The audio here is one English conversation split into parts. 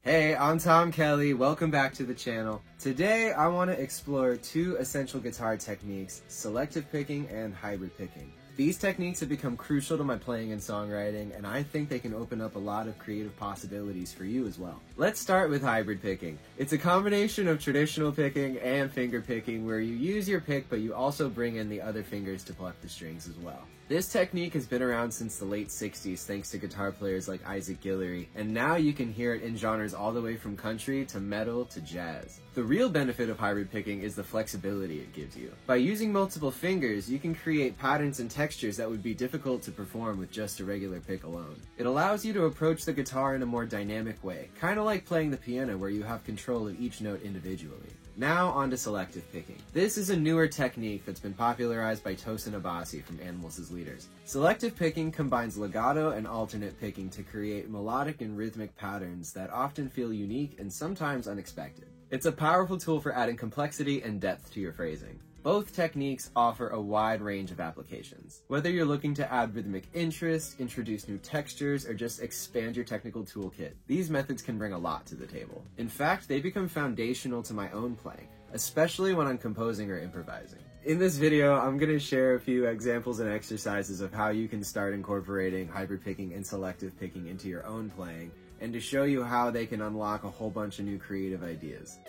Hey, I'm Tom Kelly. Welcome back to the channel. Today, I want to explore two essential guitar techniques, selective picking and hybrid picking. These techniques have become crucial to my playing and songwriting, and I think they can open up a lot of creative possibilities for you as well. Let's start with hybrid picking. It's a combination of traditional picking and finger picking where you use your pick, but you also bring in the other fingers to pluck the strings as well. This technique has been around since the late 60s thanks to guitar players like Isaac Guillory, and now you can hear it in genres all the way from country to metal to jazz. The real benefit of hybrid picking is the flexibility it gives you. By using multiple fingers, you can create patterns and textures that would be difficult to perform with just a regular pick alone. It allows you to approach the guitar in a more dynamic way, kind of like playing the piano where you have control of each note individually. Now on to selective picking. This is a newer technique that's been popularized by Tosin Abasi from Animals as Leaders. Selective picking combines legato and alternate picking to create melodic and rhythmic patterns that often feel unique and sometimes unexpected. It's a powerful tool for adding complexity and depth to your phrasing. Both techniques offer a wide range of applications. Whether you're looking to add rhythmic interest, introduce new textures, or just expand your technical toolkit, these methods can bring a lot to the table. In fact, they become foundational to my own playing, especially when I'm composing or improvising. In this video, I'm going to share a few examples and exercises of how you can start incorporating hybrid picking and selective picking into your own playing, and to show you how they can unlock a whole bunch of new creative ideas.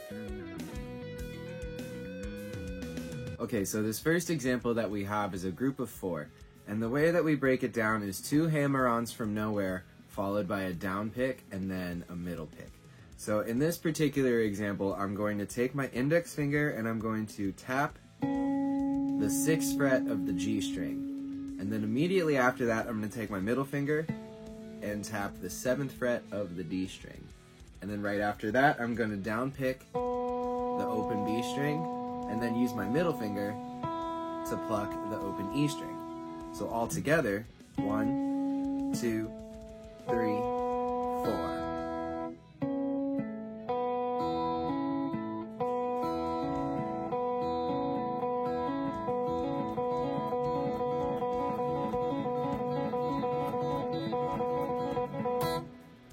Okay, so this first example that we have is a group of 4, and the way that we break it down is 2 hammer-ons from nowhere, followed by a down pick and then a middle pick. So in this particular example, I'm going to take my index finger and I'm going to tap the 6th fret of the G string. And then immediately after that, I'm going to take my middle finger and tap the 7th fret of the D string. And then right after that, I'm going to down pick the open B string, and then use my middle finger to pluck the open E string. So all together, 1, 2, 3, 4.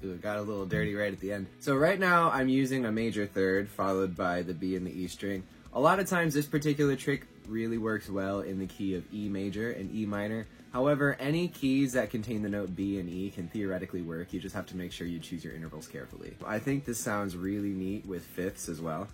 Ooh, it got a little dirty right at the end. So right now I'm using a major third followed by the B and the E string. A lot of times this particular trick really works well in the key of E major and E minor. However, any keys that contain the note B and E can theoretically work. You just have to make sure you choose your intervals carefully. I think this sounds really neat with fifths as well.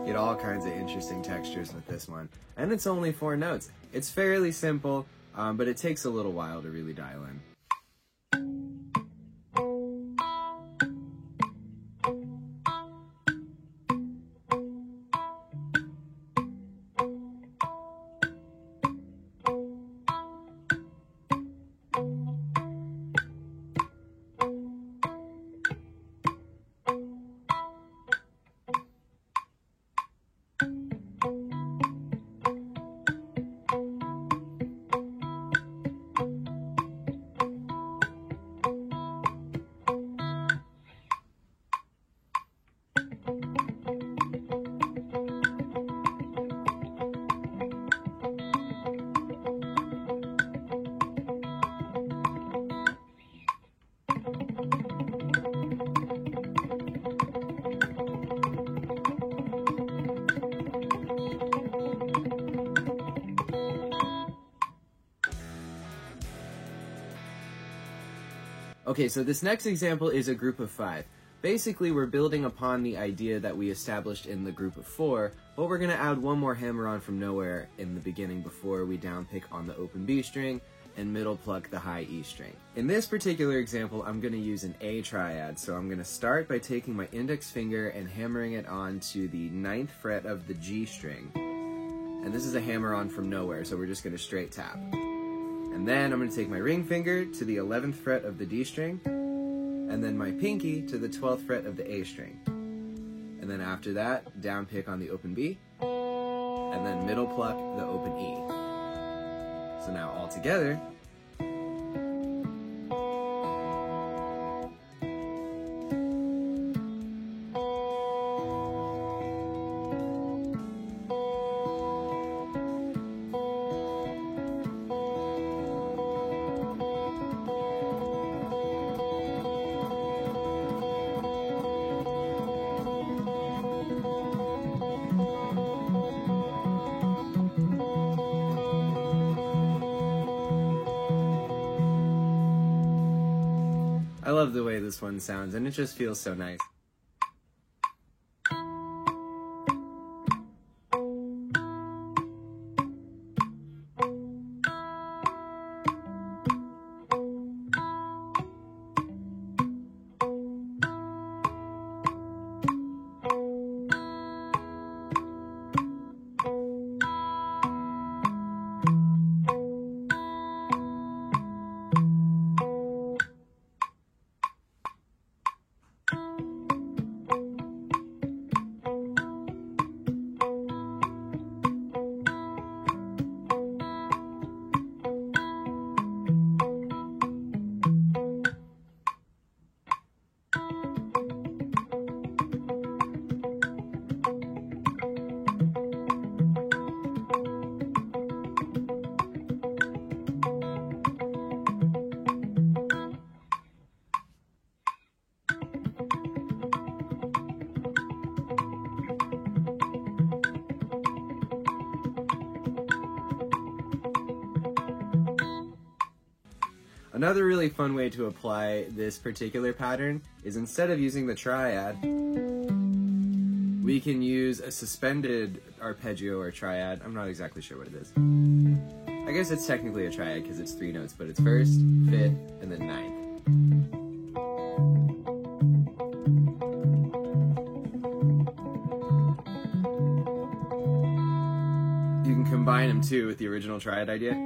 Get all kinds of interesting textures with this one. And it's only 4 notes. It's fairly simple, but it takes a little while to really dial in. Okay, so this next example is a group of 5. Basically, we're building upon the idea that we established in the group of 4, but we're going to add one more hammer-on from nowhere in the beginning before we downpick on the open B string and middle pluck the high E string. In this particular example, I'm going to use an A triad, so I'm going to start by taking my index finger and hammering it onto the 9th fret of the G string. And this is a hammer-on from nowhere, so we're just going to straight tap. And then I'm going to take my ring finger to the 11th fret of the D string, and then my pinky to the 12th fret of the A string. And then after that, down pick on the open B, and then middle pluck the open E. So now all together, I love the way this one sounds, and it just feels so nice. Another really fun way to apply this particular pattern is instead of using the triad, we can use a suspended arpeggio or triad. I'm not exactly sure what it is. I guess it's technically a triad because it's 3 notes, but it's 1st, 5th, and then 9th. You can combine them too with the original triad idea.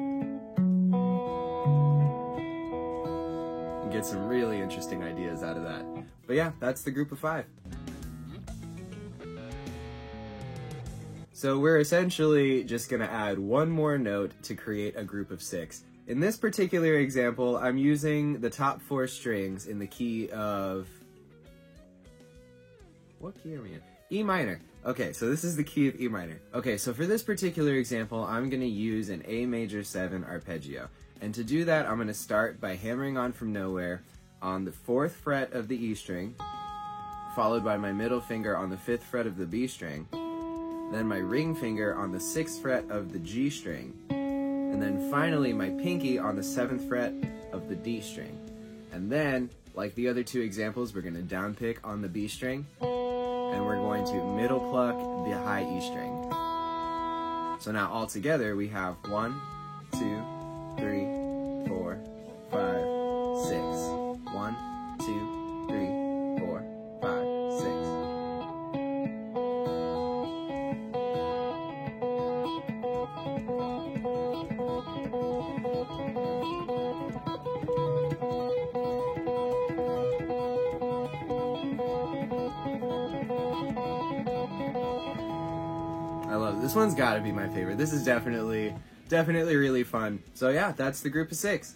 Get some really interesting ideas out of that. But yeah, that's the group of 5. So we're essentially just gonna add one more note to create a group of 6. In this particular example, I'm using the top 4 strings in the key of... What key are we in? E minor. Okay, so this is the key of E minor. Okay, so for this particular example, I'm gonna use an A major 7 arpeggio. And to do that, I'm going to start by hammering on from nowhere on the 4th fret of the E string, followed by my middle finger on the 5th fret of the B string, then my ring finger on the 6th fret of the G string, and then finally my pinky on the 7th fret of the D string. And then, like the other 2 examples, we're going to down pick on the B string, and we're going to middle pluck the high E string. So now all together we have 1, 2, 3, 4, 5, 6. 1, 2, 3, 4, 5, 6. I love it. This one's gotta be my favorite. This is definitely really fun. So yeah, that's the group of 6.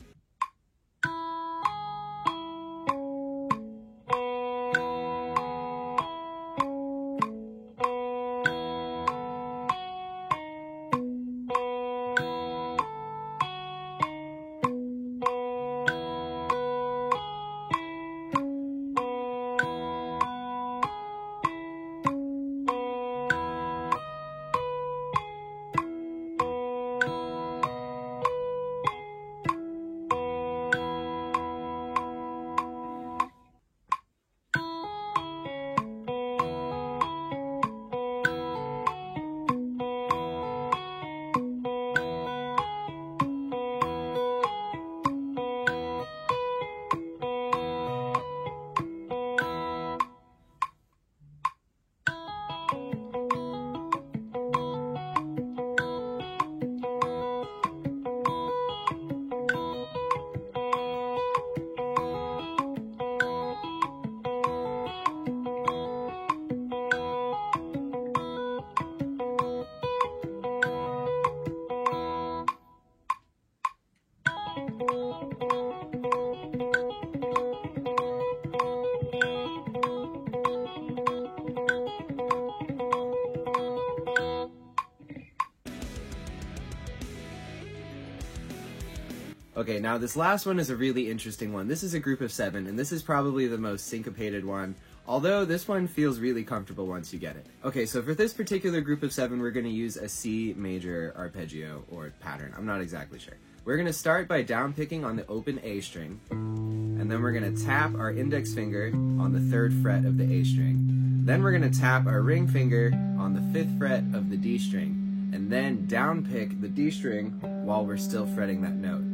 Okay, now this last one is a really interesting one. This is a group of 7, and this is probably the most syncopated one, although this one feels really comfortable once you get it. Okay, so for this particular group of 7, we're going to use a C major arpeggio or pattern. I'm not exactly sure. We're going to start by down picking on the open A string, and then we're going to tap our index finger on the 3rd fret of the A string. Then we're going to tap our ring finger on the 5th fret of the D string, and then down pick the D string while we're still fretting that note.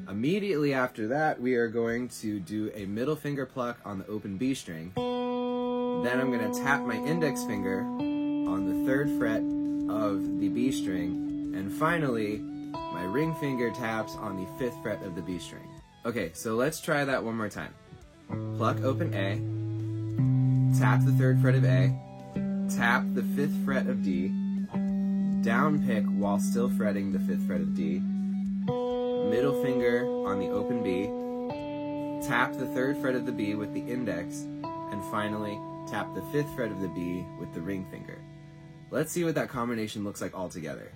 Immediately after that, we are going to do a middle finger pluck on the open B string. Then I'm going to tap my index finger on the 3rd fret of the B string. And finally, my ring finger taps on the 5th fret of the B string. Okay, so let's try that one more time. Pluck open A, tap the 3rd fret of A, tap the 5th fret of D, down pick while still fretting the 5th fret of D, middle finger on the open B, tap the 3rd fret of the B with the index, and finally tap the 5th fret of the B with the ring finger. Let's see what that combination looks like all together.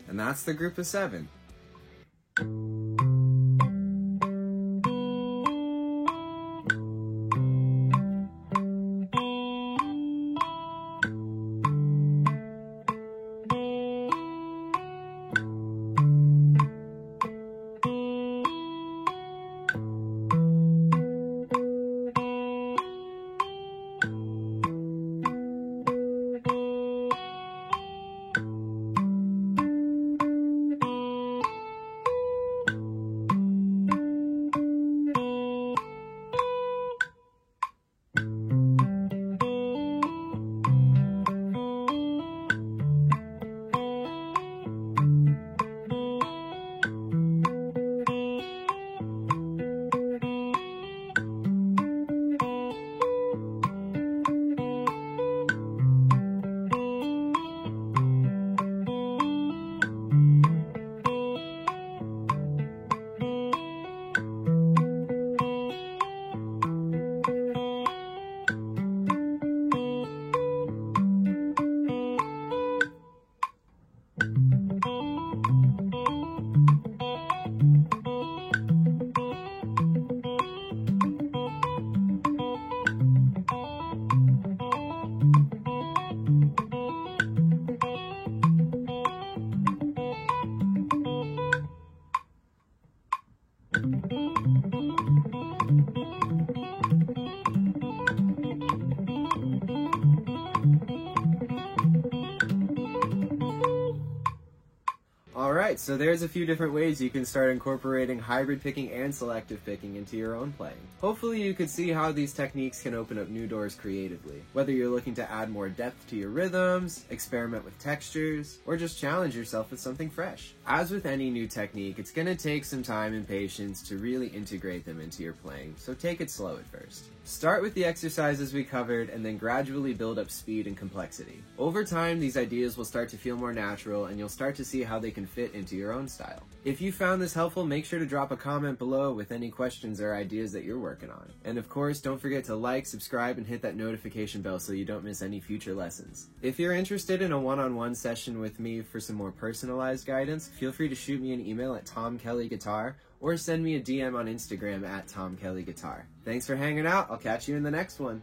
And that's the group of 7. Alright, so there's a few different ways you can start incorporating hybrid picking and selective picking into your own playing. Hopefully you could see how these techniques can open up new doors creatively. Whether you're looking to add more depth to your rhythms, experiment with textures, or just challenge yourself with something fresh. As with any new technique, it's going to take some time and patience to really integrate them into your playing, so take it slow at first. Start with the exercises we covered and then gradually build up speed and complexity. Over time, these ideas will start to feel more natural and you'll start to see how they can fit into your own style. If you found this helpful, make sure to drop a comment below with any questions or ideas that you're working on. And of course, don't forget to like, subscribe, and hit that notification bell so you don't miss any future lessons. If you're interested in a one-on-one session with me for some more personalized guidance, feel free to shoot me an email at TomKellyGuitar or send me a DM on Instagram at TomKellyGuitar. Thanks for hanging out. I'll catch you in the next one.